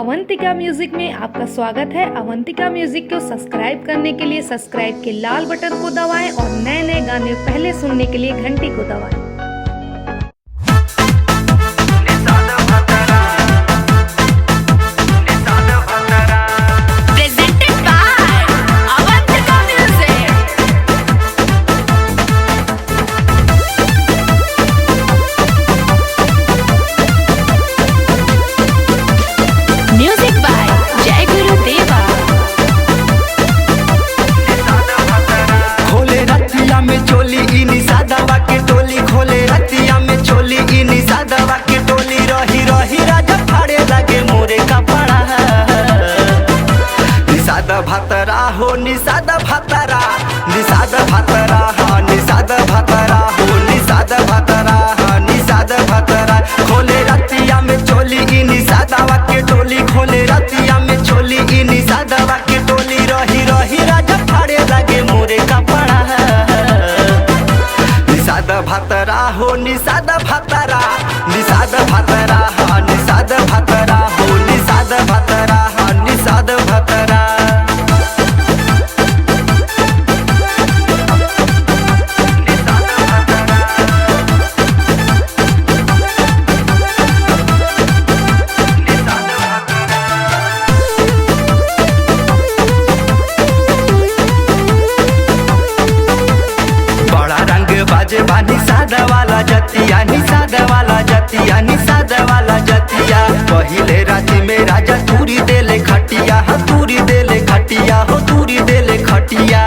Avantika music में आपका स्वागत है। अवंतिका म्यूजिक को सब्सक्राइब करने के लिए सब्सक्राइब के लाल बटन को दबाएं और नए नए गाने पहले सुनने के लिए घंटी को दबाएं। भातरा हो निषाद भातरा निषाद भातरा हा निषाद भातरा हो निषाद भातरा हा निषाद भातरा खोले रतिया में चोली ई निषादवा के टोली खोले रतिया में चोली ई निषादवा के टोली रही रही राजा फाड़े लगे मोरे कपड़ा निषाद भातरा हो निषाद भातरा निषाद भातरा हा निषाद भातरा हो निषाद भातरा हा निषाद भातरा निषाद वाला जतिया निषाद वाला जतिया निषाद वाला जतिया पहिले राति में राजा तूरी देले खटिया हो तूरी देले खटिया हो तूरी देले खटिया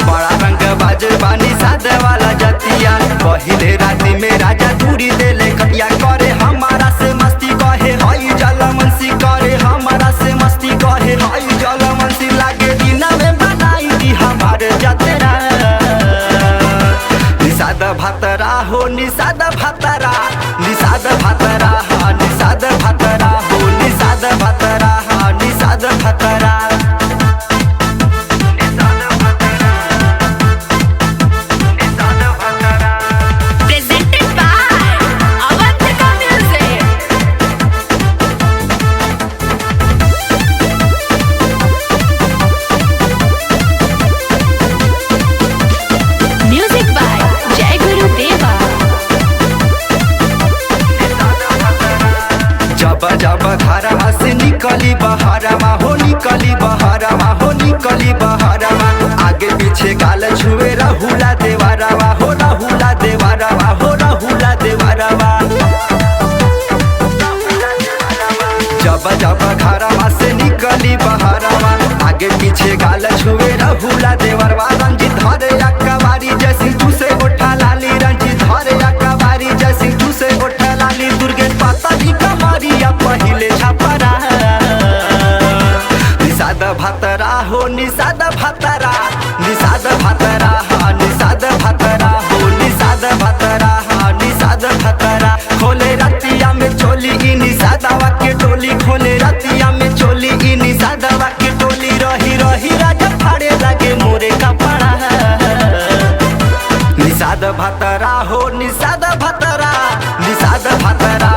बड़ा रंग बाजवा निषाद वाला जतिया पहिले राति में राजा तूरी देले खटिया करे हमारा से मस्ती कहे हई जलमंसी करे हमारा से मस्ती कहे हई जलमंसी लागे दिन में बनाई दी हमारे जतरा निषाद भातरा हो निषाद भातरा निषाद भातरा हा निषाद भातरा हो निषाद भातरा हा निषाद भातरा जब घरवा से निकली बहरवा हो निकली बहरवा हो निकली बहरवा आगे पीछे गाल छुए रहुला देवरवा हो रहुला देवरवा हो रहुला देवरवा जब जब घरवा से निकली बहरवा आगे पीछे गाल छुए रहुला देवरवा रंजित धरे अकबारी जैसी तुसे उठा लाली रंजित धरे अकबारी जैसी तुसे उठा लाली दुर्गे पाता भी कमारिया पहिले छपरा निषाद भातरा हो निषाद भातरा निषाद भातरा हा निषाद भातरा हो निषाद भातरा हा निषाद भातरा खोले रतिया में चोली ई निषादवा के टोली खोले रतिया में चोली ई निषादवा के टोली रही रही राजा फाड़े लगे मोरे कपड़ा निषाद भातरा हो निषाद भातरा निषाद भातरा